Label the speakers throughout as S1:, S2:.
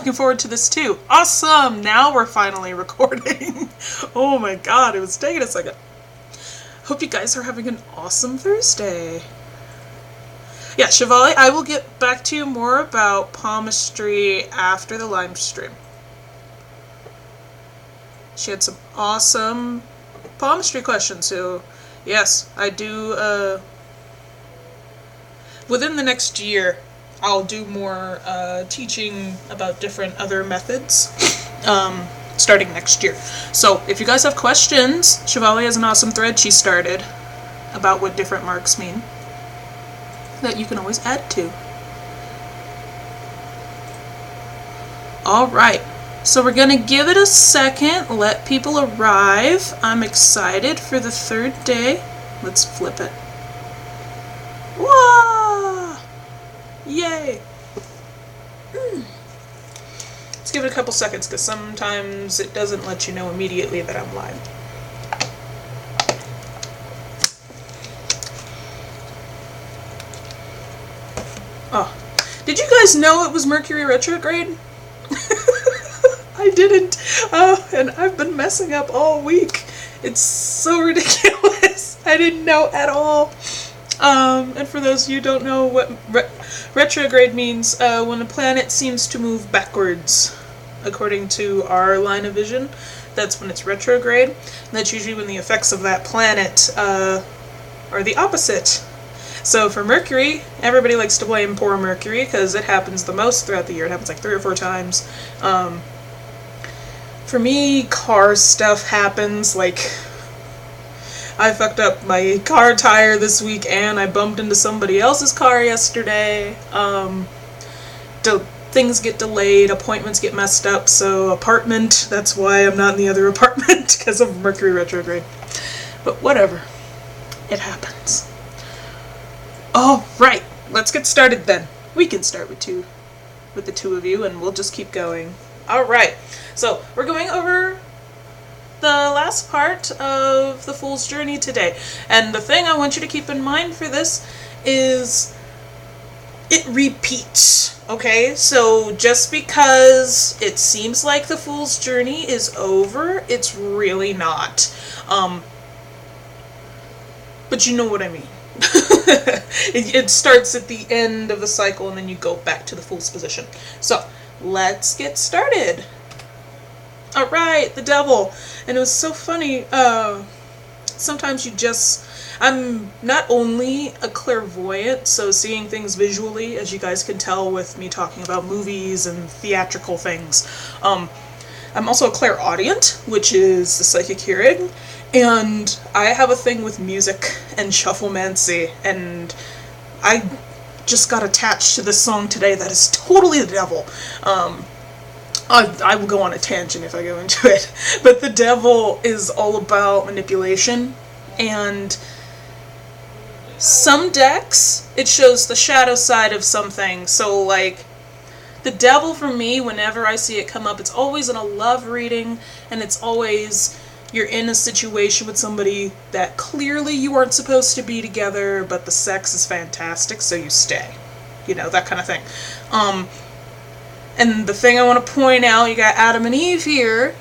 S1: looking forward to this too. Awesome! Now we're finally recording. Oh my god, it was taking a second. Hope you guys are having an awesome Thursday. Yeah, Chevalier, I will get back to you more about palmistry after the live stream. She had some awesome palmistry questions, so yes, I do, within the next year, I'll do more teaching about different other methods, starting next year. So, if you guys have questions, Chevalier has an awesome thread she started about what different marks mean that you can always add to. Alright, so we're gonna give it a second, let people arrive. I'm excited for the third day. Let's flip it. Whoa! Yay! Let's give it a couple seconds, because sometimes it doesn't let you know immediately that I'm live. Oh, did you guys know it was Mercury Retrograde? I didn't. Oh, and I've been messing up all week. It's so ridiculous. I didn't know at all. And for those of you who don't know what retrograde means, when a planet seems to move backwards, according to our line of vision, that's when it's retrograde. And that's usually when the effects of that planet are the opposite. So for Mercury, everybody likes to blame poor Mercury because it happens the most throughout the year. It happens like 3 or 4 times. For me, car stuff happens. Like, I fucked up my car tire this week and I bumped into somebody else's car yesterday. Things get delayed, appointments get messed up, so apartment, that's why I'm not in the other apartment, because of Mercury retrograde. But whatever. It happens. Alright, let's get started then. We can start with the two of you, and we'll just keep going. Alright, so we're going over the last part of the Fool's Journey today. And the thing I want you to keep in mind for this is it repeats, okay? So just because it seems like the Fool's Journey is over, it's really not. But you know what I mean. It starts at the end of the cycle and then you go back to the Fool's position. So, let's get started. Alright, the devil. And it was so funny, sometimes I'm not only a clairvoyant, so seeing things visually, as you guys can tell with me talking about movies and theatrical things. I'm also a clairaudient, which is the psychic hearing, and I have a thing with music and shufflemancy, and I just got attached to this song today that is totally the devil. I will go on a tangent if I go into it, but the devil is all about manipulation, and some decks, it shows the shadow side of something. So like, the devil for me, whenever I see it come up, it's always in a love reading, and it's always you're in a situation with somebody that clearly you aren't supposed to be together, but the sex is fantastic, so you stay. You know, that kind of thing. And the thing I want to point out, you got Adam and Eve here,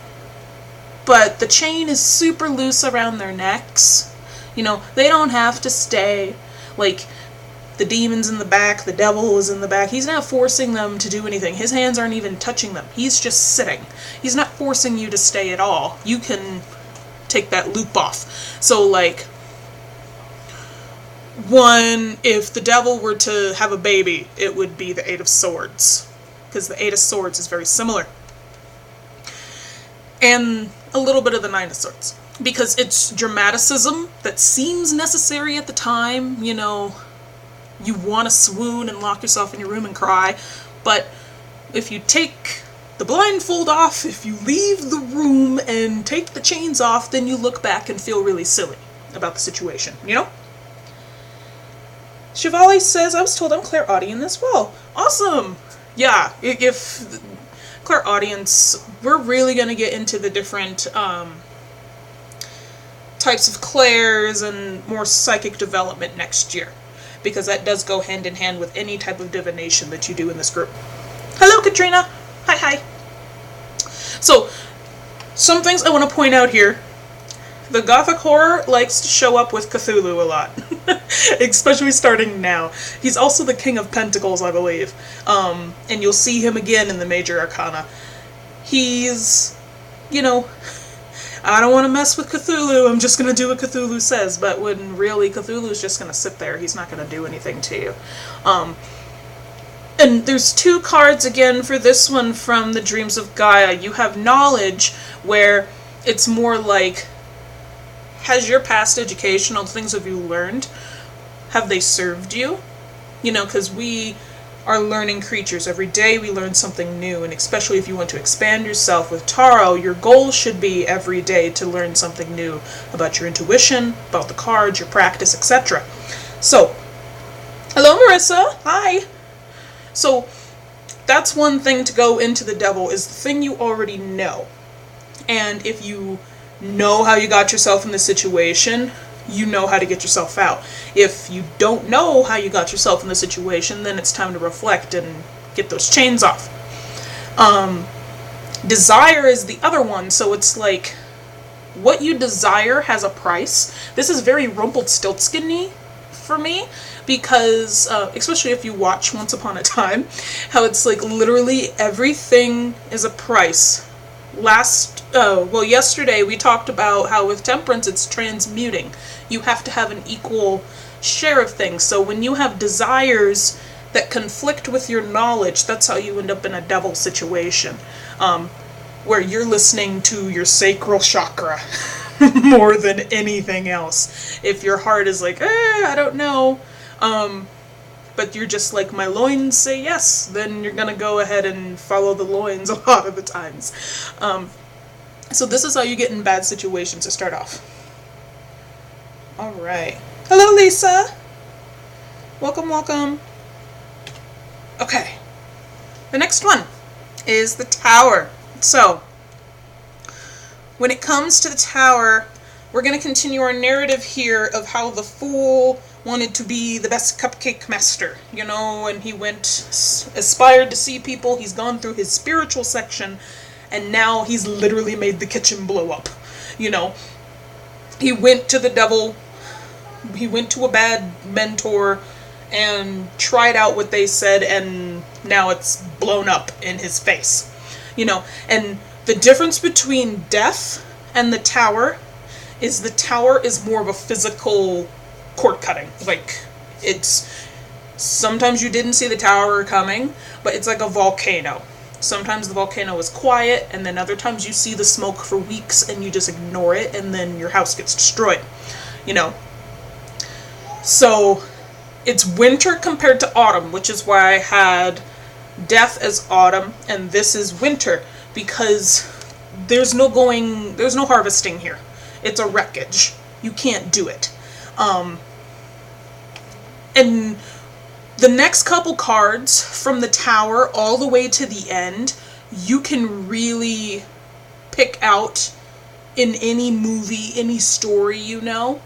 S1: but the chain is super loose around their necks. You know, they don't have to stay. Like, the demon's in the back, the devil is in the back. He's not forcing them to do anything. His hands aren't even touching them. He's just sitting. He's not forcing you to stay at all. You can take that loop off. So, like, if the devil were to have a baby, it would be the 8 of Swords. Because the 8 of Swords is very similar. And a little bit of the 9 of Swords. Because it's dramaticism that seems necessary at the time, you know, you want to swoon and lock yourself in your room and cry, but if you take the blindfold off, if you leave the room and take the chains off, then you look back and feel really silly about the situation, you know? Chevalier says, I was told I'm clairaudient as well. Awesome! Yeah, if clairaudience, we're really going to get into the different types of clairs and more psychic development next year, because that does go hand in hand with any type of divination that you do in this group. Hello, Katrina! Hi, hi. So, some things I want to point out here. The Gothic horror likes to show up with Cthulhu a lot. Especially starting now. He's also the King of Pentacles, I believe. And you'll see him again in the Major Arcana. He's, you know, I don't want to mess with Cthulhu, I'm just going to do what Cthulhu says. But when really Cthulhu's just going to sit there, he's not going to do anything to you. And there's 2 cards again for this one from the Dreams of Gaia. You have Knowledge, where it's more like, has your past educational things have you learned? Have they served you? You know, because we are learning creatures. Every day we learn something new, and especially if you want to expand yourself with tarot, your goal should be every day to learn something new about your intuition, about the cards, your practice, etc. So, hello Marissa, hi! So, that's one thing to go into the devil, is the thing you already know. And if you know how you got yourself in the situation, you know how to get yourself out. If you don't know how you got yourself in the situation, then it's time to reflect and get those chains off. Desire is the other one, so it's like, what you desire has a price. This is very Rumpelstiltskin-y for me, because, especially if you watch Once Upon a Time, how it's like literally everything is a price. Yesterday we talked about how with temperance it's transmuting. You have to have an equal share of things. So when you have desires that conflict with your knowledge, that's how you end up in a devil situation, where you're listening to your sacral chakra more than anything else. If your heart is like, I don't know, but you're just like, my loins say yes, then you're gonna go ahead and follow the loins a lot of the times. So this is how you get in bad situations to start off. Alright. Hello, Lisa! Welcome, welcome. Okay. The next one is the Tower. So, when it comes to the Tower, we're going to continue our narrative here of how the Fool wanted to be the best cupcake master, you know, and he aspired to see people. He's gone through his spiritual section, and now he's literally made the kitchen blow up, you know. He went to the devil, he went to a bad mentor, and tried out what they said, and now it's blown up in his face, you know. And the difference between Death and the Tower is the Tower is more of a physical cord cutting. Like, it's, sometimes you didn't see the Tower coming, but it's like a volcano. Sometimes the volcano is quiet, and then other times you see the smoke for weeks and you just ignore it, and then your house gets destroyed, you know. So it's winter compared to autumn, which is why I had Death as autumn and this is winter, because there's no harvesting here. It's a wreckage. You can't do it. And the next couple cards from the Tower all the way to the end, you can really pick out in any movie, any story, you know.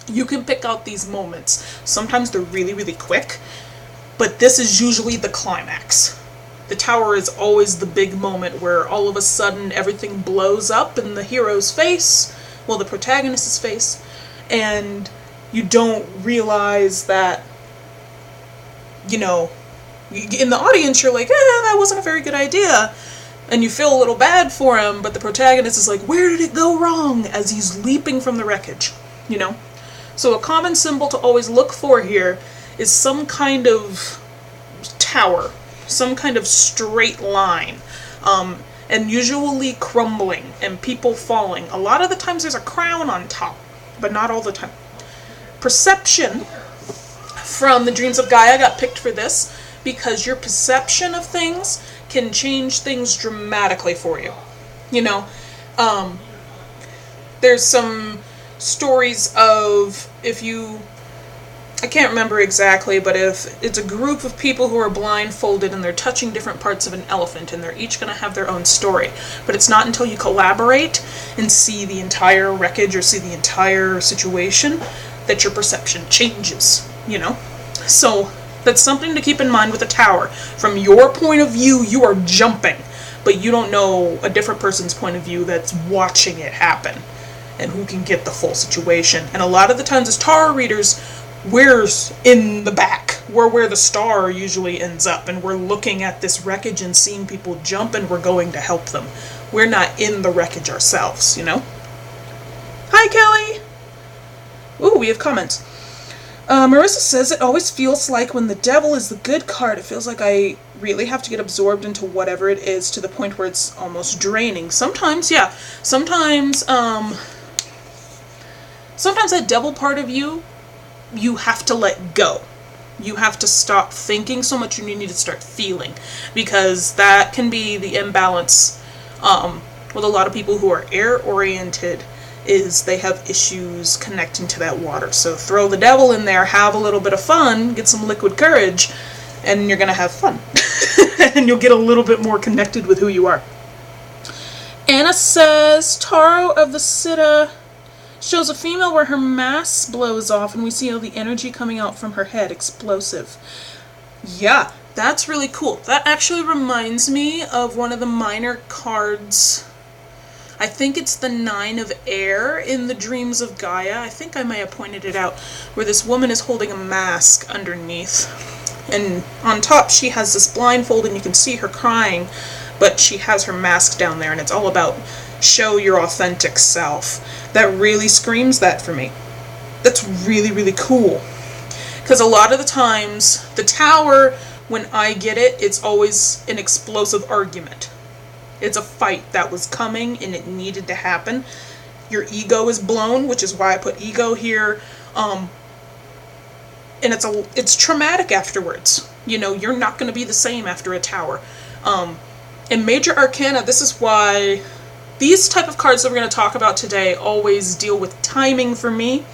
S1: You can pick out these moments. Sometimes they're really, really quick, but this is usually the climax. The Tower is always the big moment where all of a sudden everything blows up in the hero's face, well, the protagonist's face, and you don't realize that, you know, in the audience you're like, that wasn't a very good idea, and you feel a little bad for him, but the protagonist is like, where did it go wrong, as he's leaping from the wreckage, you know? So a common symbol to always look for here is some kind of tower, some kind of straight line, and usually crumbling and people falling. A lot of the times there's a crown on top, but not all the time. Perception from the Dreams of Gaia got picked for this because your perception of things can change things dramatically for you. You know, there's some stories of I can't remember exactly, but if it's a group of people who are blindfolded and they're touching different parts of an elephant and they're each going to have their own story. But it's not until you collaborate and see the entire wreckage or see the entire situation that your perception changes, you know? So That's something to keep in mind with the Tower. From your point of view, you are jumping, but you don't know a different person's point of view that's watching it happen and who can get the full situation. And a lot of the times as tarot readers, we're in the back. We're where the star usually ends up, and we're looking at this wreckage and seeing people jump, and we're going to help them. We're not in the wreckage ourselves, you know? Hi, Kelly! Ooh, we have comments. Marissa says, it always feels like when the devil is the good card, it feels like I really have to get absorbed into whatever it is to the point where it's almost draining. Sometimes, yeah. Sometimes that devil part of you have to let go. You have to stop thinking so much and you need to start feeling. Because that can be the imbalance with a lot of people who are air-oriented, is they have issues connecting to that water. So throw the devil in there, have a little bit of fun, get some liquid courage, and you're going to have fun. And you'll get a little bit more connected with who you are. Anna says, Tarot of the Siddha shows a female where her mask blows off and we see all the energy coming out from her head. Explosive. Yeah, that's really cool. That actually reminds me of one of the minor cards. I think it's the 9 of Air in the Dreams of Gaia. I think I may have pointed it out, where this woman is holding a mask underneath. And on top she has this blindfold and you can see her crying, but she has her mask down there, and it's all about show your authentic self. That really screams that for me. That's really, really cool. Because a lot of the times, the Tower, when I get it, it's always an explosive argument. It's a fight that was coming and it needed to happen. Your ego is blown, which is why I put ego here. And it's traumatic afterwards. You know, you're not going to be the same after a Tower. In Major Arcana, this is why these type of cards that we're going to talk about today always deal with timing for me.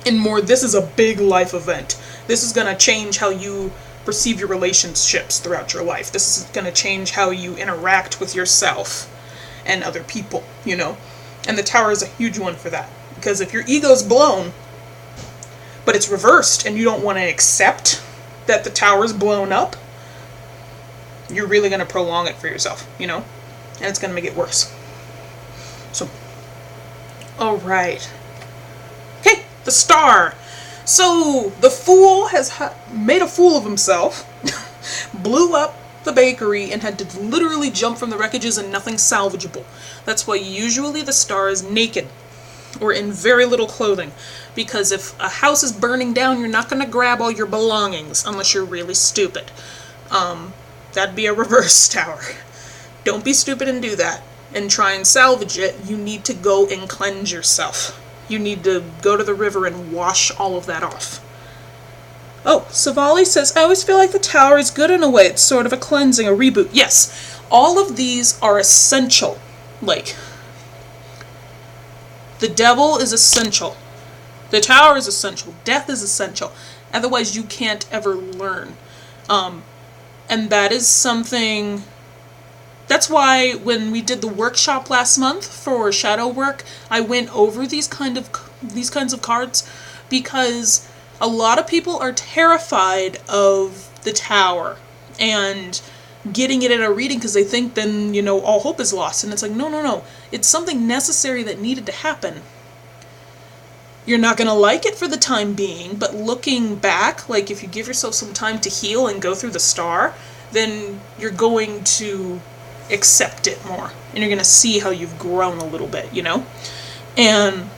S1: And more, this is a big life event. This is going to change how you perceive your relationships throughout your life. This is going to change how you interact with yourself and other people, you know. And the Tower is a huge one for that. Because if your ego's blown, but it's reversed, and you don't want to accept that the Tower's blown up, you're really going to prolong it for yourself, you know. And it's going to make it worse. So, alright. Okay, the Star. So, the Fool has made a fool of himself, blew up the bakery, and had to literally jump from the wreckages and nothing salvageable. That's why usually the Star is naked, or in very little clothing. Because if a house is burning down, you're not going to grab all your belongings, unless you're really stupid. That'd be a reverse Tower. Don't be stupid and do that, and try and salvage it. You need to go and cleanse yourself. You need to go to the river and wash all of that off. Oh, Savali says, I always feel like the Tower is good in a way. It's sort of a cleansing, a reboot. Yes, all of these are essential. Like, the Devil is essential. The Tower is essential. Death is essential. Otherwise, you can't ever learn. And that is something... That's why when we did the workshop last month for shadow work, I went over these kinds of cards, because a lot of people are terrified of the Tower and getting it in a reading because they think then, you know, all hope is lost. And it's like, no. It's something necessary that needed to happen. You're not going to like it for the time being, but looking back, like if you give yourself some time to heal and go through the Star, then you're going to accept it more, and you're going to see how you've grown a little bit, you know? And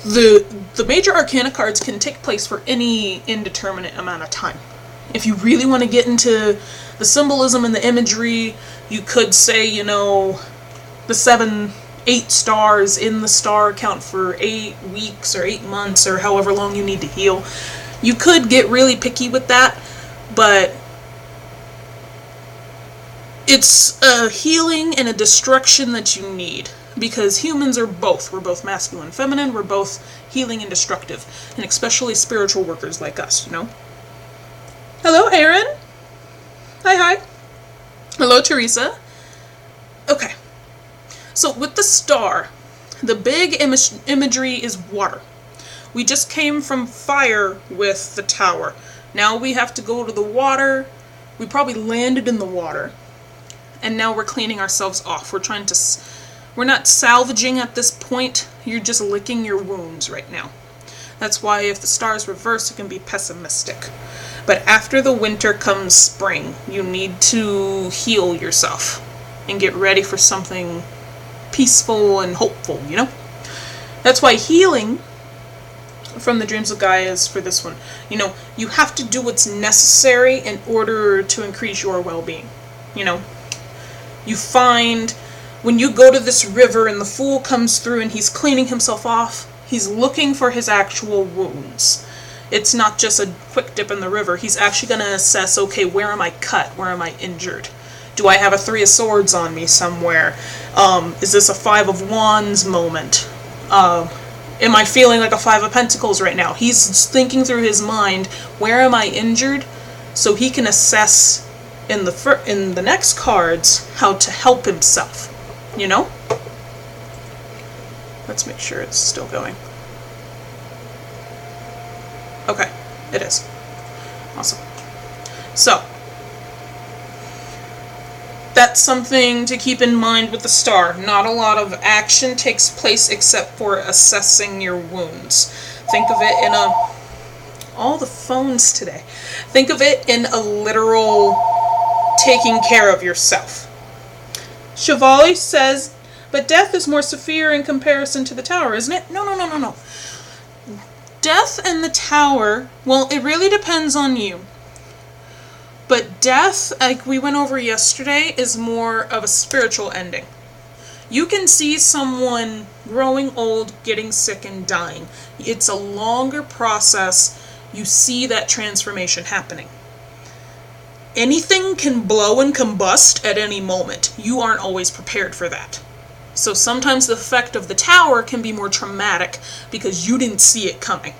S1: the Major Arcana cards can take place for any indeterminate amount of time. If you really want to get into the symbolism and the imagery, you could say, you know, the 8 stars in the star count for 8 weeks or 8 months or however long you need to heal. You could get really picky with that, but it's a healing and a destruction that you need, because humans are both. We're both masculine and feminine, we're both healing and destructive, and especially spiritual workers like us, you know? Hello, Aaron! Hi. Hello, Teresa. Okay. So, with the Star, the big imagery is water. We just came from fire with the Tower. Now we have to go to the water. We probably landed in the water. And now we're cleaning ourselves off. We're not salvaging at this point. You're just licking your wounds right now. That's why if the stars reverse, it can be pessimistic. But after the winter comes spring. You need to heal yourself and get ready for something peaceful and hopeful, you know? That's why healing from the Dreams of Gaia is for this one. You know, you have to do what's necessary in order to increase your well-being. You know, you find when you go to this river and the Fool comes through and he's cleaning himself off, he's looking for his actual wounds. It's not just a quick dip in the river. He's actually going to assess, okay, where am I cut? Where am I injured? Do I have a 3 of Swords on me somewhere? Is this a 5 of Wands moment? Am I feeling like a 5 of Pentacles right now? He's thinking through his mind, where am I injured? So he can assess in the next cards how to help himself, you know? Let's make sure it's still going. Okay, it is. Awesome. So, that's something to keep in mind with the star. Not a lot of action takes place except for assessing your wounds. Think of it in all the phones today. Think of it in a literal taking care of yourself. Chevalier says, but death is more severe in comparison to the tower, isn't it? No. Death and the tower, well, it really depends on you. But death, like we went over yesterday, is more of a spiritual ending. You can see someone growing old, getting sick, and dying. It's a longer process. You see that transformation happening. Anything can blow and combust at any moment. You aren't always prepared for that. So sometimes the effect of the tower can be more traumatic because you didn't see it coming.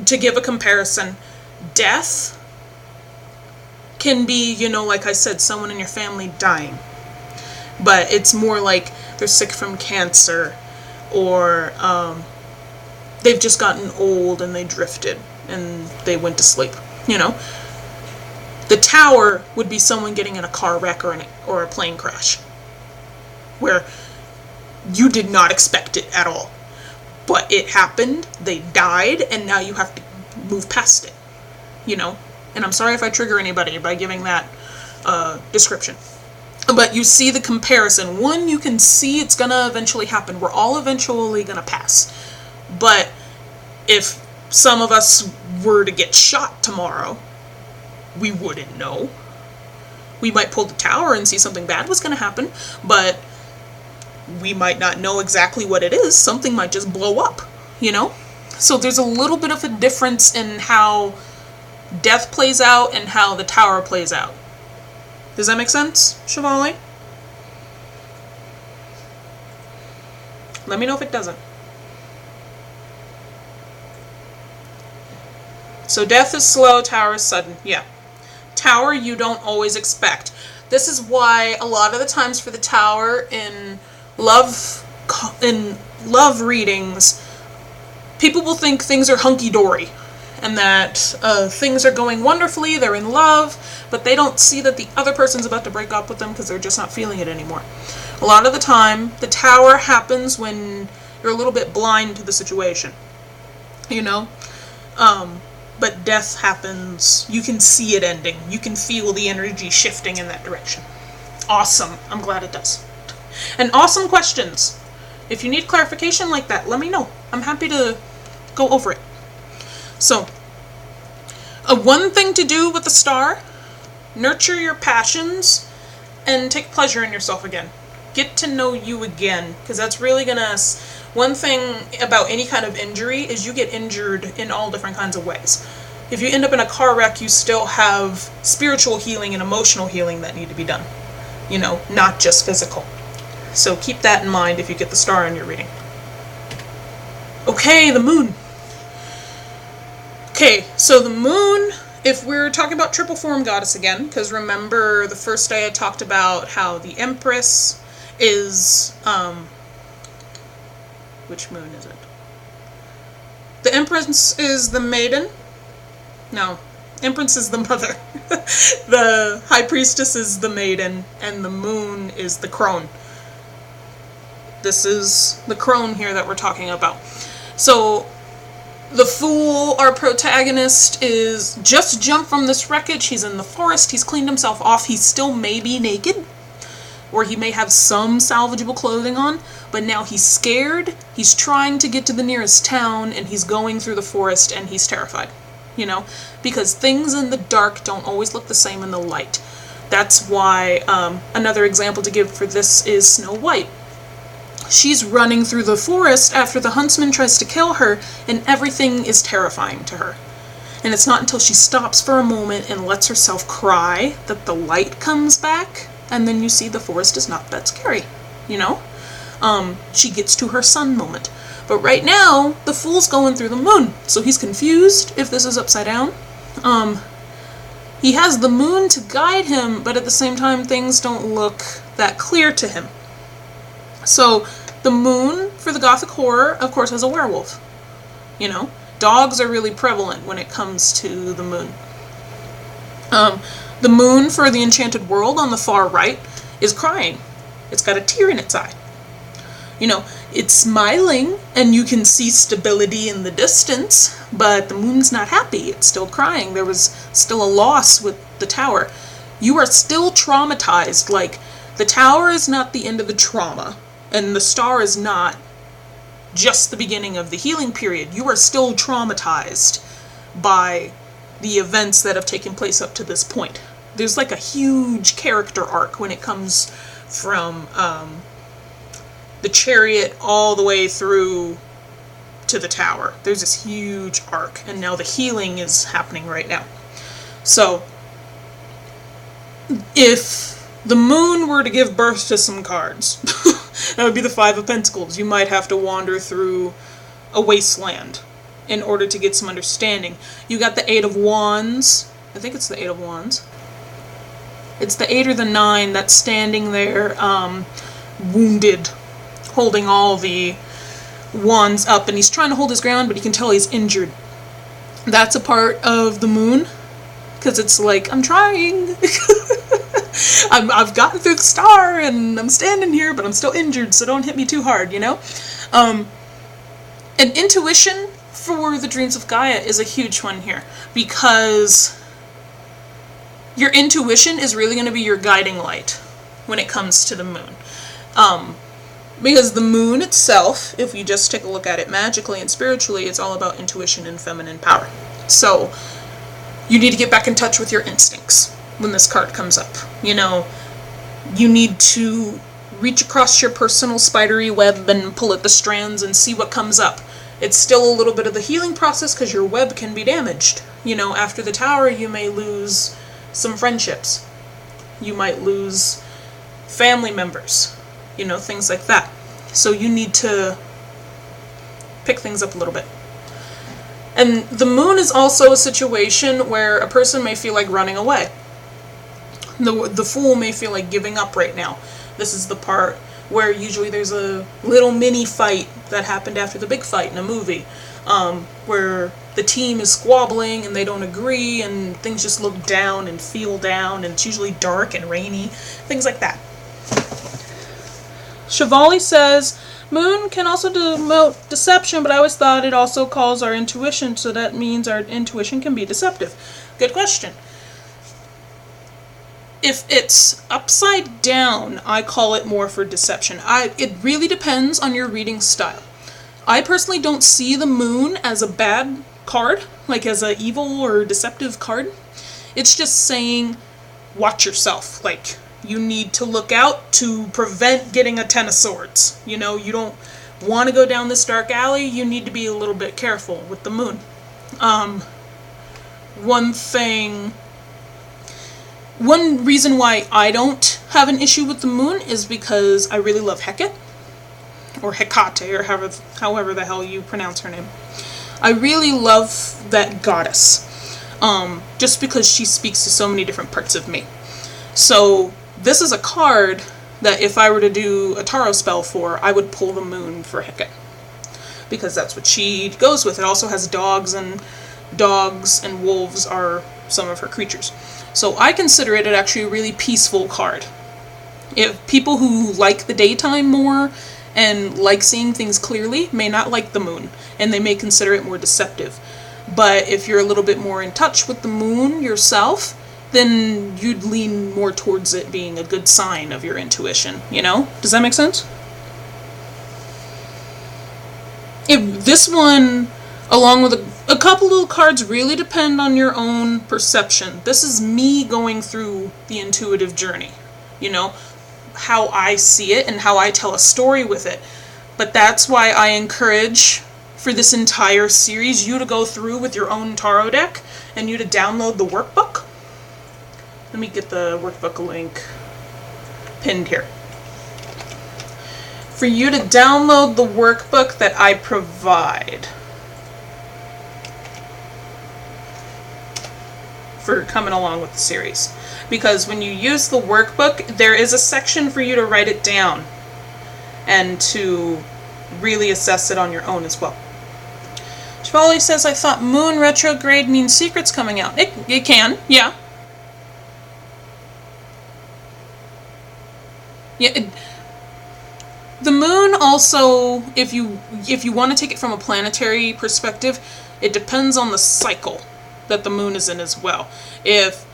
S1: To give a comparison, death can be, you know, like I said, someone in your family dying. But it's more like they're sick from cancer, or they've just gotten old and they drifted and they went to sleep, you know. The tower would be someone getting in a car wreck or a plane crash, where you did not expect it at all. But it happened, they died, and now you have to move past it, you know. And I'm sorry if I trigger anybody by giving that description. But you see the comparison. One, you can see it's going to eventually happen. We're all eventually going to pass. But if some of us were to get shot tomorrow, we wouldn't know. We might pull the tower and see something bad was going to happen, but we might not know exactly what it is. Something might just blow up, you know? So there's a little bit of a difference in how death plays out and how the tower plays out. Does that make sense, Chevalier? Let me know if it doesn't. So death is slow, tower is sudden. Yeah. Tower you don't always expect. This is why a lot of the times for the tower in love readings, people will think things are hunky-dory and that things are going wonderfully, they're in love, but they don't see that the other person's about to break up with them because they're just not feeling it anymore. A lot of the time, the tower happens when you're a little bit blind to the situation, you know? But death happens, you can see it ending, you can feel the energy shifting in that direction. Awesome, I'm glad it does. And awesome questions. If you need clarification like that, let me know. I'm happy to go over it. So, one thing to do with the star, nurture your passions and take pleasure in yourself again. Get to know you again, because that's really gonna... One thing about any kind of injury is you get injured in all different kinds of ways. If you end up in a car wreck, you still have spiritual healing and emotional healing that need to be done. You know, not just physical. So keep that in mind if you get the star in your reading. Okay, the moon. Okay, so the moon, if we're talking about triple form goddess again, because remember the first day I talked about how the Empress is, which moon is it? The Empress is the maiden. No, Empress is the mother. The High Priestess is the maiden, and the moon is the crone. This is the crone here that we're talking about. So, the Fool, our protagonist, is just jumped from this wreckage. He's in the forest. He's cleaned himself off. He's still maybe naked, or he may have some salvageable clothing on, but now he's scared. He's trying to get to the nearest town, and he's going through the forest, and he's terrified. You know, because things in the dark don't always look the same in the light. That's why another example to give for this is Snow White. She's running through the forest after the huntsman tries to kill her, and everything is terrifying to her. And it's not until she stops for a moment and lets herself cry that the light comes back, and then you see the forest is not that scary, you know? She gets to her sun moment. But right now, the Fool's going through the moon, so he's confused if this is upside down. He has the moon to guide him, but at the same time, things don't look that clear to him. So, the moon, for the Gothic horror, of course, has a werewolf. You know? Dogs are really prevalent when it comes to the moon. The moon, for the Enchanted World, on the far right, is crying. It's got a tear in its eye. You know, it's smiling, and you can see stability in the distance, but the moon's not happy. It's still crying. There was still a loss with the tower. You are still traumatized. Like, the tower is not the end of the trauma, and the star is not just the beginning of the healing period. You are still traumatized by the events that have taken place up to this point. There's like a huge character arc when it comes from the chariot all the way through to the tower. There's this huge arc, and now the healing is happening right now. So, if the moon were to give birth to some cards, that would be the Five of Pentacles. You might have to wander through a wasteland in order to get some understanding. You got the Eight of Wands. I think it's the Eight of Wands. It's the 8 or the 9 that's standing there, wounded, holding all the wands up, and he's trying to hold his ground, but you can tell he's injured. That's a part of the moon, because it's like, I'm trying. I've gotten through the star, and I'm standing here, but I'm still injured, so don't hit me too hard, you know? And intuition for the Dreams of Gaia is a huge one here, because your intuition is really going to be your guiding light when it comes to the moon. Because the moon itself, if you just take a look at it magically and spiritually, it's all about intuition and feminine power. So, you need to get back in touch with your instincts when this card comes up. You know, you need to reach across your personal spidery web and pull at the strands and see what comes up. It's still a little bit of the healing process because your web can be damaged. You know, after the tower, you may lose some friendships. You might lose family members. You know, things like that. So you need to pick things up a little bit. And the moon is also a situation where a person may feel like running away. The Fool may feel like giving up right now. This is the part where usually there's a little mini fight that happened after the big fight in a movie, where the team is squabbling and they don't agree and things just look down and feel down, and it's usually dark and rainy, things like that. Shivali says, moon can also denote deception, but I always thought it also calls our intuition, so that means our intuition can be deceptive. Good question. If it's upside down, I call it more for deception. It really depends on your reading style. I personally don't see the moon as a bad card, like as an evil or deceptive card. It's just saying, watch yourself. Like, you need to look out to prevent getting a Ten of Swords. You know, you don't want to go down this dark alley. You need to be a little bit careful with the moon. One reason why I don't have an issue with the moon is because I really love Hecate, or Hecate, or however the hell you pronounce her name. I really love that goddess, just because she speaks to so many different parts of me. So, this is a card that if I were to do a tarot spell for, I would pull the moon for Hecate. Because that's what she goes with. It also has dogs and wolves are some of her creatures. So I consider it actually a really peaceful card. If people who like the daytime more and like seeing things clearly may not like the moon, and they may consider it more deceptive. But if you're a little bit more in touch with the moon yourself, then you'd lean more towards it being a good sign of your intuition, you know? Does that make sense? If this one, along with a couple little cards, really depend on your own perception. This is me going through the intuitive journey, you know, how I see it and how I tell a story with it. But that's why I encourage, for this entire series, you to go through with your own tarot deck and you to download the workbook. Let me get the workbook link pinned here. For you to download the workbook that I provide for coming along with the series. Because when you use the workbook, there is a section for you to write it down and to really assess it on your own as well. Shivali says, I thought moon retrograde means secrets coming out. It can, yeah. Yeah. The moon also, if you want to take it from a planetary perspective, it depends on the cycle that the moon is in as well. If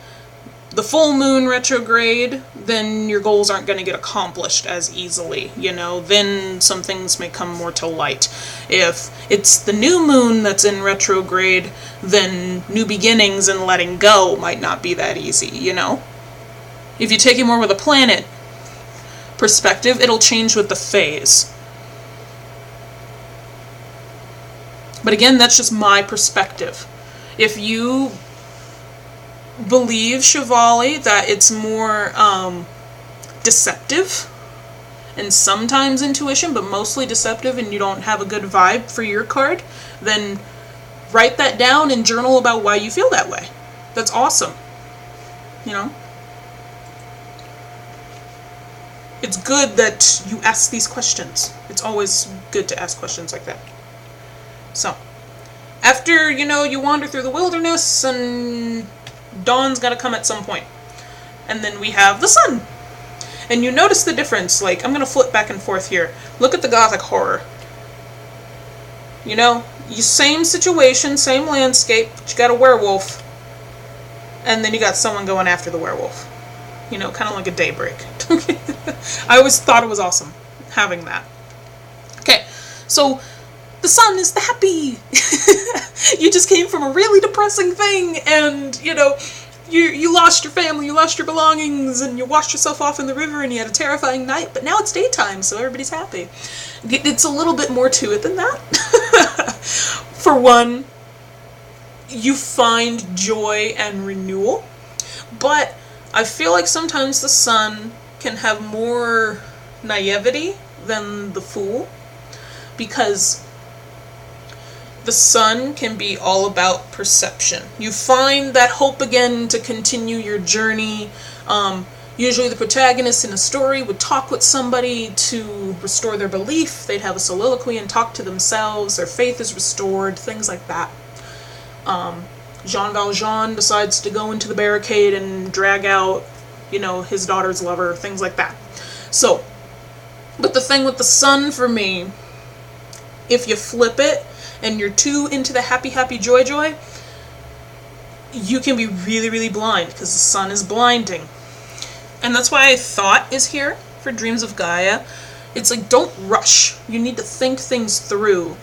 S1: the full moon retrograde, then your goals aren't going to get accomplished as easily, you know, then some things may come more to light. If it's the new moon that's in retrograde, then new beginnings and letting go might not be that easy, you know. If you take it more with a planet perspective, it'll change with the phase. But again, that's just my perspective. If you believe, Shivali, that it's more deceptive and sometimes intuition, but mostly deceptive, and you don't have a good vibe for your card, then write that down and journal about why you feel that way. That's awesome. You know? It's good that you ask these questions. It's always good to ask questions like that. So, after, you know, you wander through the wilderness, and dawn's gotta come at some point. And then we have the sun. And you notice the difference. Like, I'm gonna flip back and forth here. Look at the Gothic horror. You know, same situation, same landscape, but you got a werewolf. And then you got someone going after the werewolf. You know, kind of like a daybreak. I always thought it was awesome having that. Okay, so the sun is the happy. You just came from a really depressing thing, and, you know, you lost your family, you lost your belongings, and you washed yourself off in the river, and you had a terrifying night, but now it's daytime, so everybody's happy. It's a little bit more to it than that. For one, you find joy and renewal, but I feel like sometimes the sun can have more naivety than the fool, because the sun can be all about perception. You find that hope again to continue your journey. Usually the protagonist in a story would talk with somebody to restore their belief. They'd have a soliloquy and talk to themselves. Their faith is restored, things like that. Jean Valjean decides to go into the barricade and drag out, you know, his daughter's lover, things like that. So, but the thing with the sun for me, if you flip it and you're too into the happy, happy, joy, joy, you can be really, really blind, because the sun is blinding. And that's why thought is here for Dreams of Gaia. It's like, don't rush. You need to think things through.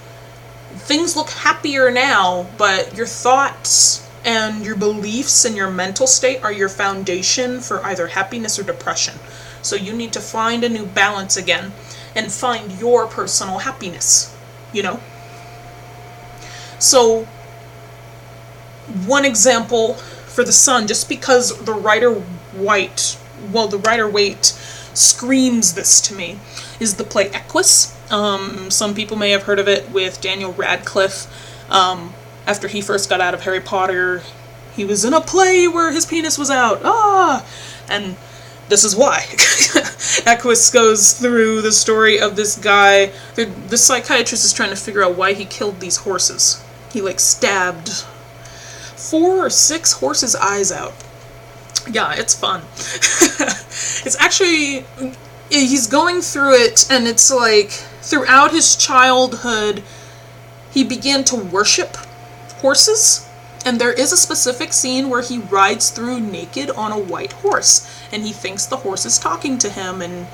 S1: Things look happier now, but your thoughts and your beliefs and your mental state are your foundation for either happiness or depression. So you need to find a new balance again and find your personal happiness, you know? So, one example for the sun, just because the Rider-Waite screams this to me, is the play Equus. Some people may have heard of it with Daniel Radcliffe. After he first got out of Harry Potter, he was in a play where his penis was out. And this is why. Equus goes through the story of this guy. The psychiatrist is trying to figure out why he killed these horses. He, like, stabbed 4 4 or 6 horses' eyes out. Yeah, it's fun. It's actually, he's going through it, and it's like, throughout his childhood, he began to worship horses, and there is a specific scene where he rides through naked on a white horse, and he thinks the horse is talking to him, and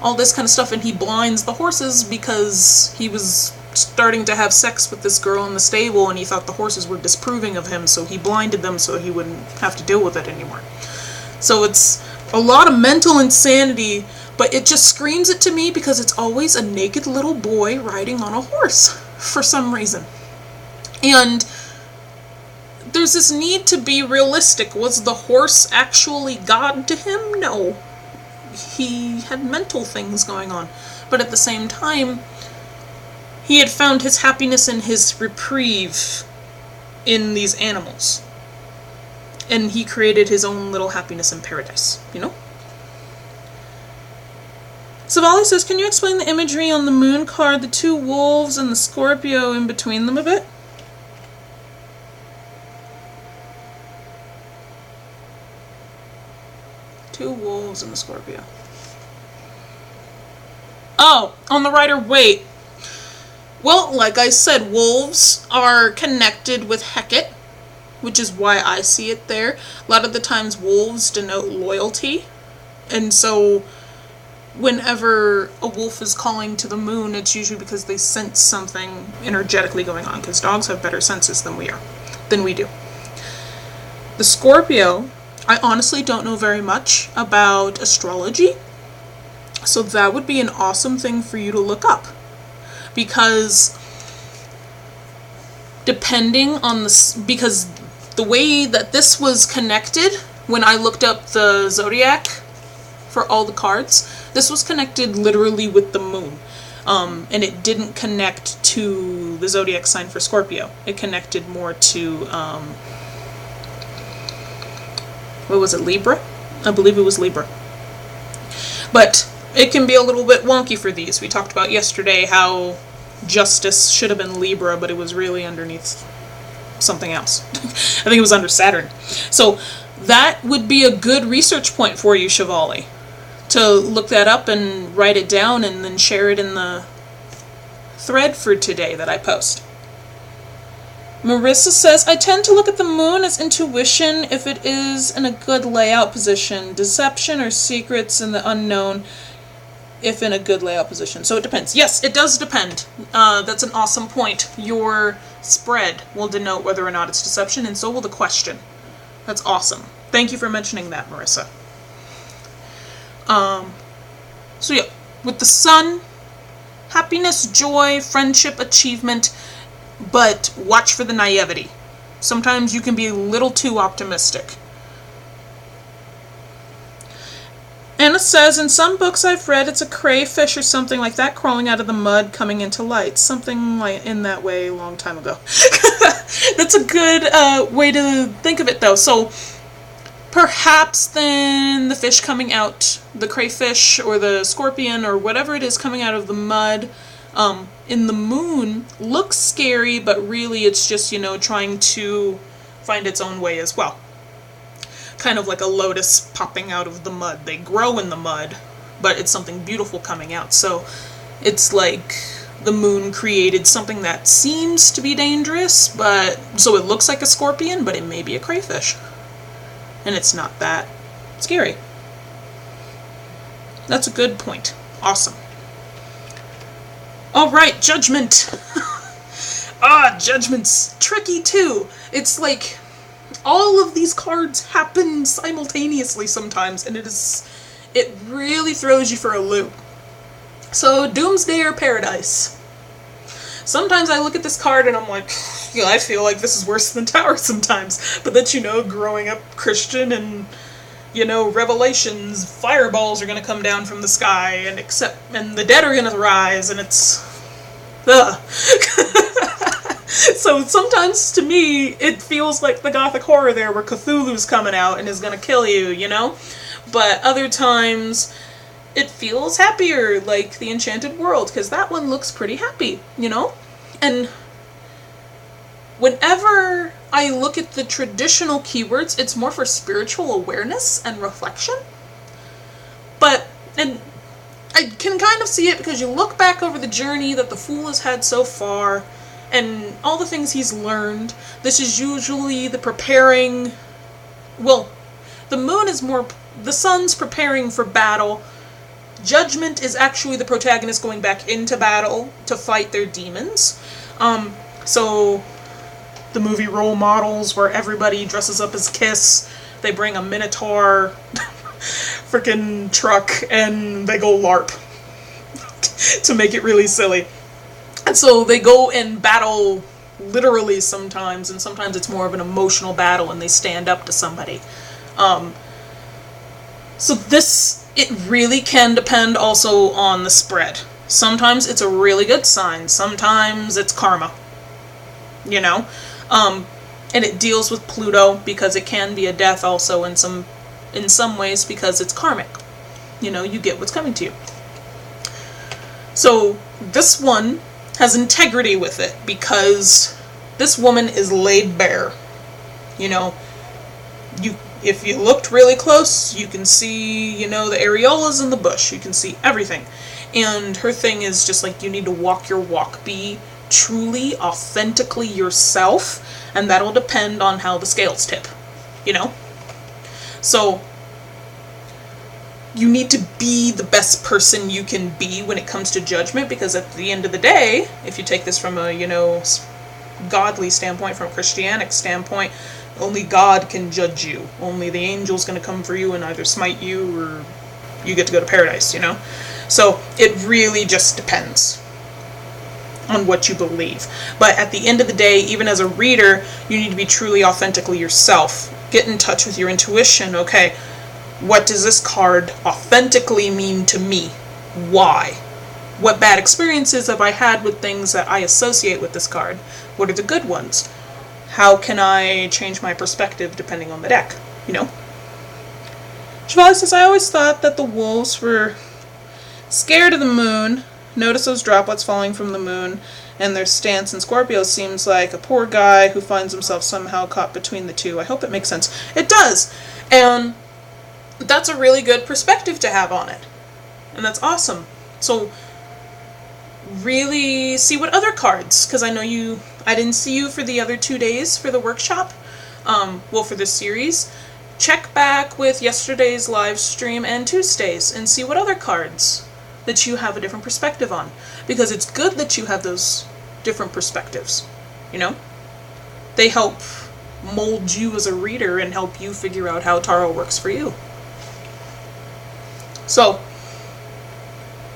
S1: all this kind of stuff, and he blinds the horses because he was starting to have sex with this girl in the stable, and he thought the horses were disapproving of him, so he blinded them so he wouldn't have to deal with it anymore. So it's a lot of mental insanity, but it just screams it to me because it's always a naked little boy riding on a horse for some reason. And there's this need to be realistic. Was the horse actually God to him? No. He had mental things going on. But at the same time, he had found his happiness and his reprieve in these animals. And he created his own little happiness in paradise, you know? Savali says, can you explain the imagery on the moon card, the 2 wolves and the Scorpio in between them a bit? Two wolves and the Scorpio. Oh, on the Rider-Waite. Well, like I said, wolves are connected with Hecate, which is why I see it there. A lot of the times wolves denote loyalty, and so whenever a wolf is calling to the moon, it's usually because they sense something energetically going on, because dogs have better senses than we do. The Scorpio, I honestly don't know very much about astrology, so that would be an awesome thing for you to look up, because depending on because the way that this was connected, when I looked up the zodiac for all the cards, this was connected literally with the moon. And it didn't connect to the zodiac sign for Scorpio. It connected more to, what was it, Libra? I believe it was Libra. But it can be a little bit wonky for these. We talked about yesterday how Justice should have been Libra, but it was really underneath something else. I think it was under Saturn. So that would be a good research point for you, Shivali, to look that up and write it down and then share it in the thread for today that I post. Marissa says, I tend to look at the moon as intuition if it is in a good layout position, deception or secrets in the unknown if in a good layout position. So it depends. Yes, it does depend. That's an awesome point. Your spread will denote whether or not it's deception, and so will the question. That's awesome. Thank you for mentioning that, Marissa. So yeah, with the sun, happiness, joy, friendship, achievement, but watch for the naivety. Sometimes you can be a little too optimistic. Anna says, in some books I've read, it's a crayfish or something like that crawling out of the mud coming into light. Something like in that way a long time ago. That's a good way to think of it, though. So perhaps then the fish coming out, the crayfish or the scorpion or whatever it is coming out of the mud in the moon looks scary, but really it's just, trying to find its own way as well. Kind of like a lotus popping out of the mud. They grow in the mud, but it's something beautiful coming out. So it's like the moon created something that seems to be dangerous, but so it looks like a scorpion, but it may be a crayfish. And it's not that scary. That's a good point. Awesome. Alright, Judgment. Judgment's tricky too. It's like all of these cards happen simultaneously sometimes, and it really throws you for a loop. So, Doomsday or Paradise. Sometimes I look at this card and I'm like, I feel like this is worse than Tower sometimes. But then, growing up Christian and, Revelations, fireballs are going to come down from the sky, and the dead are going to rise, and it's... Ugh. So sometimes, to me, it feels like the gothic horror there, where Cthulhu's coming out and is going to kill you, But other times, it feels happier, like the Enchanted World, because that one looks pretty happy, And whenever I look at the traditional keywords, it's more for spiritual awareness and reflection. And I can kind of see it because you look back over the journey that the Fool has had so far and all the things he's learned. This is usually the preparing, well, the moon is more, the sun's preparing for battle. Judgment is actually the protagonist going back into battle to fight their demons. So the movie role models where everybody dresses up as Kiss, they bring a Minotaur freaking truck and they go LARP to make it really silly. And so they go and battle literally sometimes, and sometimes it's more of an emotional battle and they stand up to somebody. So this, it really can depend also on the spread. Sometimes it's a really good sign, sometimes it's karma, you know? And it deals with Pluto because it can be a death also in some ways because it's karmic. You know, you get what's coming to you. So this one has integrity with it because this woman is laid bare. You know, if you looked really close, you can see, you know, the areolas in the bush. You can see everything. And her thing is just like, you need to walk your walk. Be truly, authentically yourself. And that'll depend on how the scales tip. You know? So, you need to be the best person you can be when it comes to judgment, because at the end of the day, if you take this from a, you know, godly standpoint, from a Christianic standpoint, only God can judge you. Only the angel's going to come for you and either smite you or you get to go to paradise, you know? So it really just depends on what you believe. But at the end of the day, even as a reader, you need to be truly authentically yourself. Get in touch with your intuition. Okay, what does this card authentically mean to me? Why? What bad experiences have I had with things that I associate with this card? What are the good ones? How can I change my perspective depending on the deck? You know? Chevalier says, I always thought that the wolves were scared of the moon. Notice those droplets falling from the moon, and their stance in Scorpio seems like a poor guy who finds himself somehow caught between the two. I hope it makes sense. It does! And that's a really good perspective to have on it. And that's awesome. So, really see what other cards, because I know I didn't see you for the other 2 days for the workshop, for this series. Check back with yesterday's live stream and Tuesdays and see what other cards that you have a different perspective on. Because it's good that you have those different perspectives, you know? They help mold you as a reader and help you figure out how tarot works for you. So,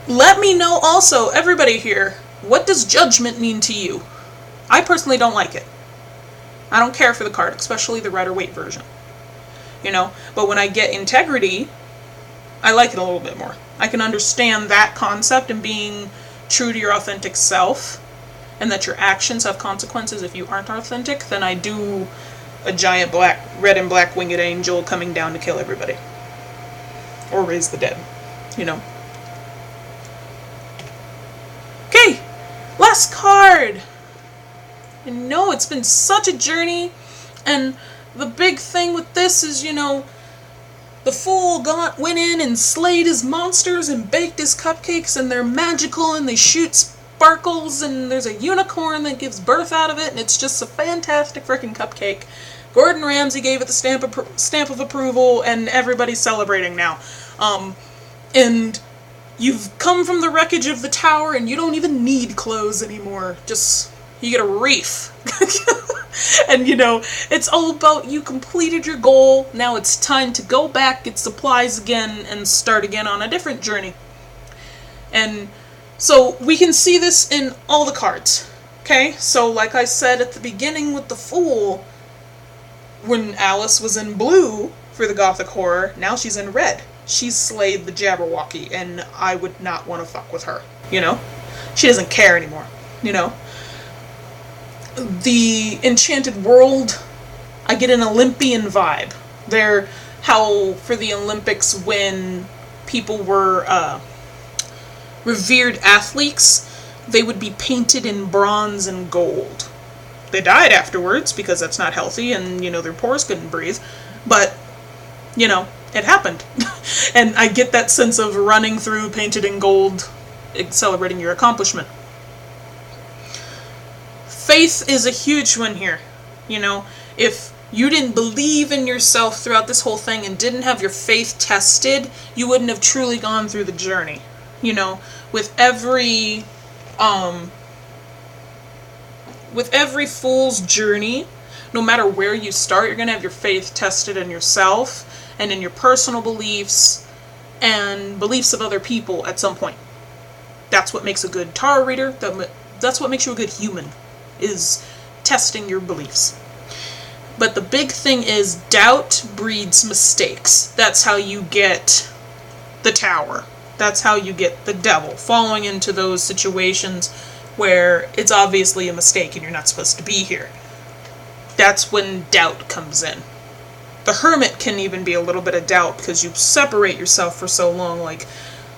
S1: let me know also, everybody here, what does judgment mean to you? I personally don't like it. I don't care for the card, especially the Rider-Waite version. You know, but when I get integrity, I like it a little bit more. I can understand that concept and being true to your authentic self, and that your actions have consequences if you aren't authentic, than I do a giant red and black winged angel coming down to kill everybody. Or raise the dead, you know. Okay, last card. I know it's been such a journey, and the big thing with this is, you know, the Fool went in and slayed his monsters and baked his cupcakes, and they're magical and they shoot sparkles, and there's a unicorn that gives birth out of it, and it's just a fantastic freaking cupcake. Gordon Ramsay gave it the stamp of approval, and everybody's celebrating now. And you've come from the wreckage of the tower, and you don't even need clothes anymore. Just, you get a reef. And, you know, it's all about you completed your goal. Now it's time to go back, get supplies again, and start again on a different journey. And so we can see this in all the cards. Okay? So like I said at the beginning with the Fool, when Alice was in blue for the Gothic horror, now she's in red. She's slayed the Jabberwocky, and I would not want to fuck with her, you know? She doesn't care anymore, you know? The Enchanted World, I get an Olympian vibe. They're how, for the Olympics, when people were revered athletes, they would be painted in bronze and gold. they died afterwards because that's not healthy, and, their pores couldn't breathe. But, it happened. And I get that sense of running through painted in gold, celebrating your accomplishment. Faith is a huge one here. If you didn't believe in yourself throughout this whole thing and didn't have your faith tested, you wouldn't have truly gone through the journey. With every fool's journey, no matter where you start, you're going to have your faith tested in yourself and in your personal beliefs and beliefs of other people at some point. That's what makes a good tarot reader. That's what makes you a good human, is testing your beliefs. But the big thing is doubt breeds mistakes. That's how you get the tower. That's how you get the devil, falling into those situations where it's obviously a mistake and you're not supposed to be here. That's when doubt comes in. The hermit can even be a little bit of doubt because you separate yourself for so long. Like,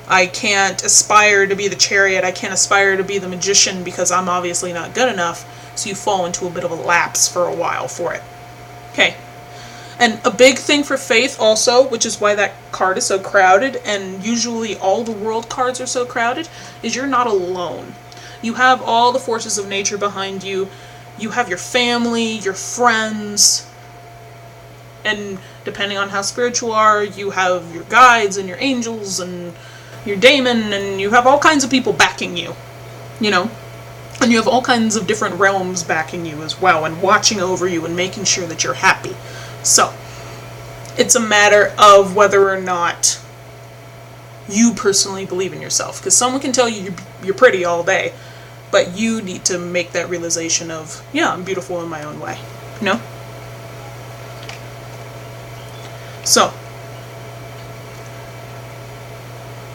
S1: I can't aspire to be the chariot, I can't aspire to be the magician because I'm obviously not good enough. So you fall into a bit of a lapse for a while for it. Okay. And a big thing for faith also, which is why that card is so crowded, and usually all the world cards are so crowded, is you're not alone. You have all the forces of nature behind you. You have your family, your friends, and depending on how spiritual you are, you have your guides and your angels and your daemon, and you have all kinds of people backing you, And you have all kinds of different realms backing you as well, and watching over you and making sure that you're happy. So, it's a matter of whether or not you personally believe in yourself. Because someone can tell you you're pretty all day, but you need to make that realization of, yeah, I'm beautiful in my own way. So,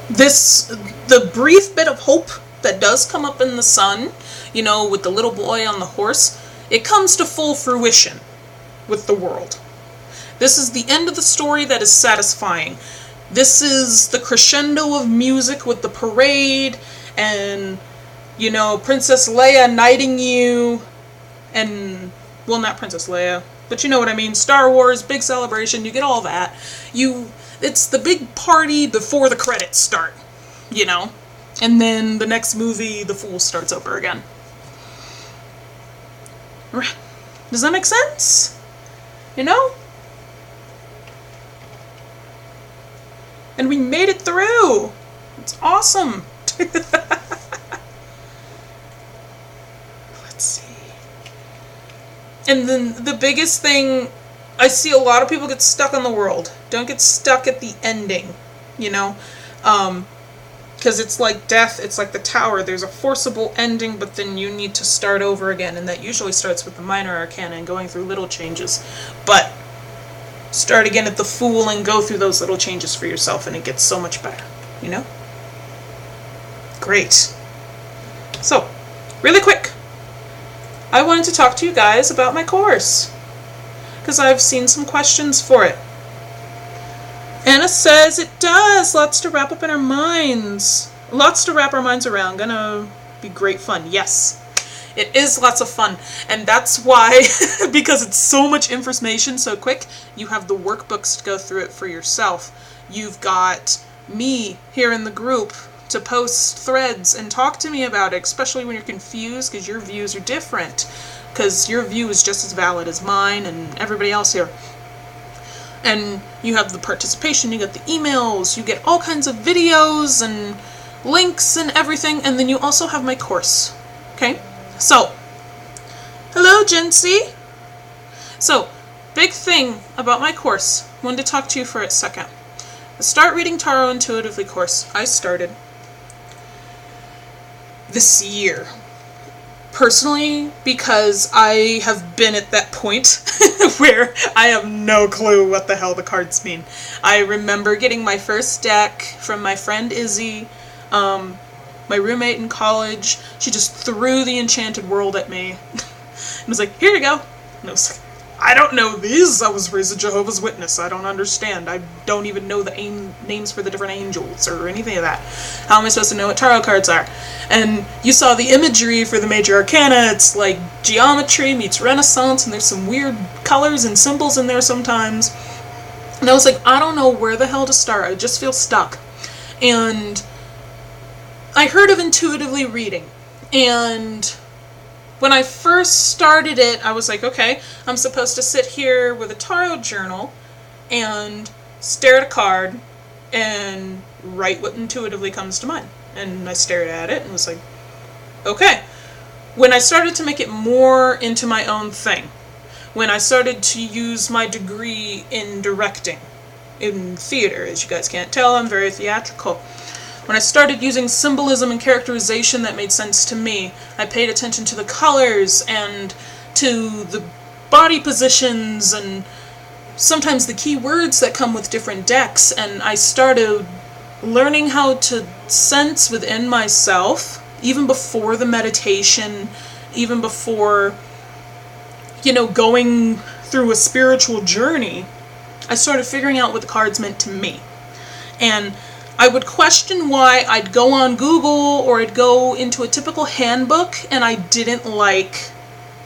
S1: the brief bit of hope that does come up in the sun, with the little boy on the horse, it comes to full fruition with the world. This is the end of the story that is satisfying. This is the crescendo of music with the parade and, Princess Leia knighting you, and, well, not Princess Leia, but you know what I mean, Star Wars, big celebration, you get all that. It's the big party before the credits start, and then the next movie, the fool starts over again. Does that make sense? And we made it through. It's awesome. Let's see. And then the biggest thing, I see a lot of people get stuck on the world. Don't get stuck at the ending, because it's like death, it's like the tower. There's a forcible ending, but then you need to start over again, and that usually starts with the minor arcana and going through little changes. But start again at the Fool and go through those little changes for yourself, and it gets so much better, Great. So, really quick, I wanted to talk to you guys about my course, because I've seen some questions for it. Anna says it does. Lots to wrap up in our minds. Lots to wrap our minds around. Gonna be great fun. Yes. It is lots of fun. And that's why, because it's so much information so quick, you have the workbooks to go through it for yourself. You've got me here in the group to post threads and talk to me about it, especially when you're confused, because your views are different. Because your view is just as valid as mine and everybody else here. And you have the participation, you get the emails, you get all kinds of videos and links and everything, and then you also have my course. Okay? So, hello, Jency. So, big thing about my course. Wanted to talk to you for a second. The Start Reading Tarot Intuitively course I started this year. Personally, because I have been at that point where I have no clue what the hell the cards mean. I remember getting my first deck from my friend Izzy, my roommate in college. She just threw the Enchanted World at me and was like, here you go. And I was like, I don't know these. I was raised a Jehovah's Witness. I don't understand. I don't even know the names for the different angels or anything of that. How am I supposed to know what tarot cards are? And you saw the imagery for the major arcana. It's like geometry meets Renaissance, and there's some weird colors and symbols in there sometimes. And I was like, I don't know where the hell to start. I just feel stuck. And I heard of intuitively reading. And when I first started it, I was like, okay, I'm supposed to sit here with a tarot journal and stare at a card and write what intuitively comes to mind. And I stared at it and was like, okay. When I started to make it more into my own thing, when I started to use my degree in directing, in theater, as you guys can't tell, I'm very theatrical. When I started using symbolism and characterization that made sense to me, I paid attention to the colors and to the body positions and sometimes the key words that come with different decks, and I started learning how to sense within myself, even before the meditation, even before, going through a spiritual journey. I started figuring out what the cards meant to me. And I would question why I'd go on Google or I'd go into a typical handbook and I didn't like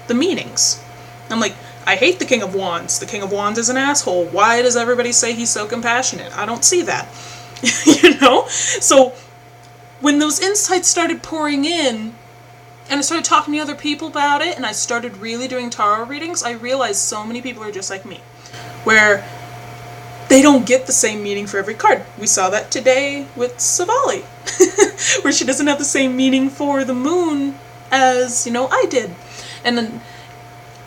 S1: the meanings. I'm like, I hate the King of Wands. The King of Wands is an asshole. Why does everybody say he's so compassionate? I don't see that. So when those insights started pouring in and I started talking to other people about it and I started really doing tarot readings, I realized so many people are just like me, where they don't get the same meaning for every card. We saw that today with Savali, where she doesn't have the same meaning for the moon as, I did. And then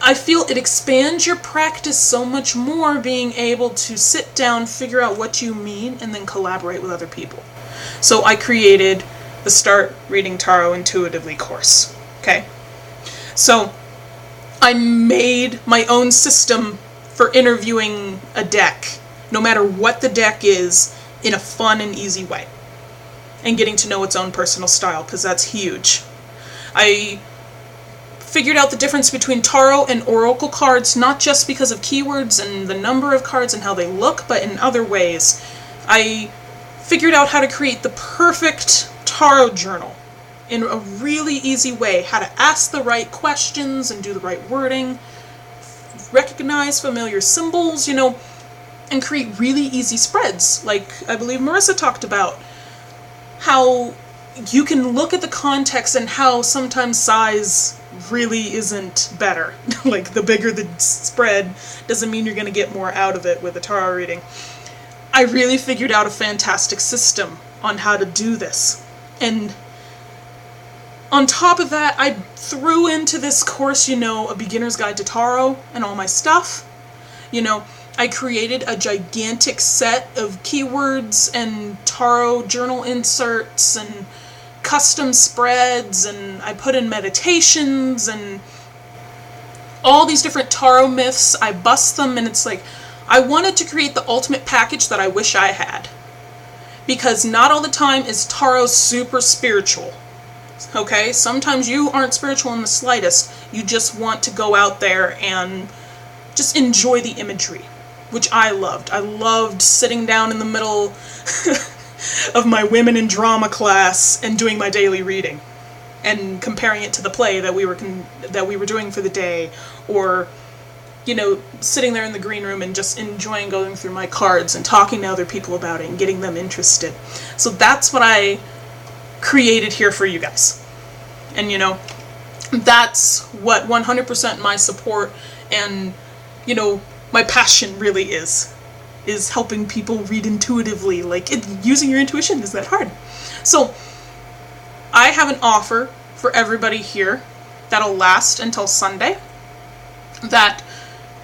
S1: I feel it expands your practice so much more, being able to sit down, figure out what you mean, and then collaborate with other people. So I created the Start Reading Tarot Intuitively course, okay? So I made my own system for interviewing a deck, no matter what the deck is, in a fun and easy way. And getting to know its own personal style, because that's huge. I figured out the difference between tarot and oracle cards, not just because of keywords and the number of cards and how they look, but in other ways. I figured out how to create the perfect tarot journal in a really easy way, how to ask the right questions and do the right wording, recognize familiar symbols, and create really easy spreads. Like I believe Marissa talked about, how you can look at the context and how sometimes size really isn't better. Like the bigger the spread doesn't mean you're going to get more out of it with a tarot reading. I really figured out a fantastic system on how to do this. And on top of that, I threw into this course, a beginner's guide to tarot and all my stuff. I created a gigantic set of keywords and tarot journal inserts and custom spreads, and I put in meditations and all these different tarot myths. I bust them, and it's like, I wanted to create the ultimate package that I wish I had. Because not all the time is tarot super spiritual. Okay? Sometimes you aren't spiritual in the slightest. You just want to go out there and just enjoy the imagery, which I loved. I loved sitting down in the middle of my women in drama class and doing my daily reading and comparing it to the play that we were doing for the day, or sitting there in the green room and just enjoying going through my cards and talking to other people about it and getting them interested. So that's what I created here for you guys. And that's what 100% my support and my passion really is helping people read intuitively. Like, using your intuition is that hard. So I have an offer for everybody here that'll last until Sunday, that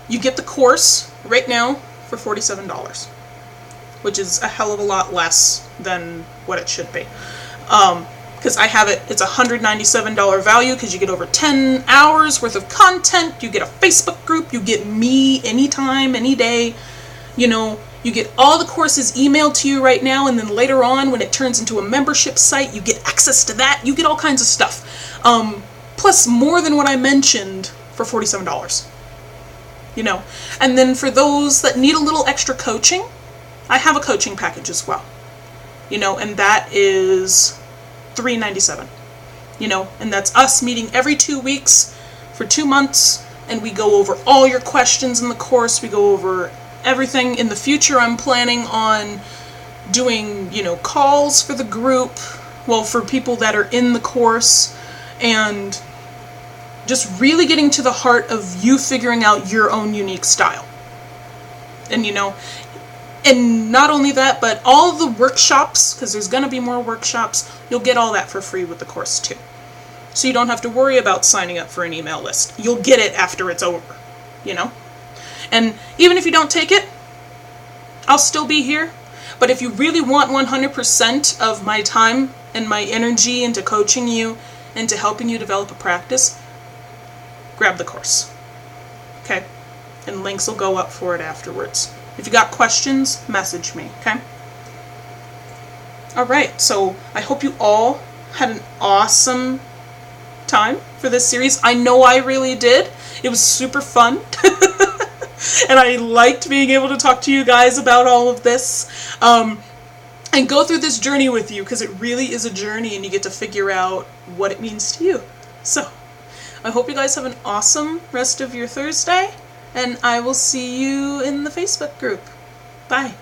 S1: you get the course right now for $47, which is a hell of a lot less than what it should be. Because I have it's a $197 value, because you get over 10 hours worth of content, you get a Facebook group, you get me anytime, any day, you get all the courses emailed to you right now, and then later on, when it turns into a membership site, you get access to that, you get all kinds of stuff. Plus more than what I mentioned for $47. you know. And then for those that need a little extra coaching, I have a coaching package as well, you know, and that is $397, you know, and that's us meeting every 2 weeks for 2 months, and we go over all your questions in the course. We go over everything. In the future, I'm planning on doing, you know, calls for the group, well, for people that are in the course, and just really getting to the heart of you figuring out your own unique style. And, you know, and not only that, but all the workshops, because there's going to be more workshops, you'll get all that for free with the course too. So you don't have to worry about signing up for an email list. You'll get it after it's over, you know? And even if you don't take it, I'll still be here. But if you really want 100% of my time and my energy into coaching you, into helping you develop a practice, grab the course. Okay? And links will go up for it afterwards. If you got questions, message me, okay? Alright, so I hope you all had an awesome time for this series. I know I really did. It was super fun. And I liked being able to talk to you guys about all of this. And go through this journey with you, because it really is a journey and you get to figure out what it means to you. So, I hope you guys have an awesome rest of your Thursday, and I will see you in the Facebook group. Bye.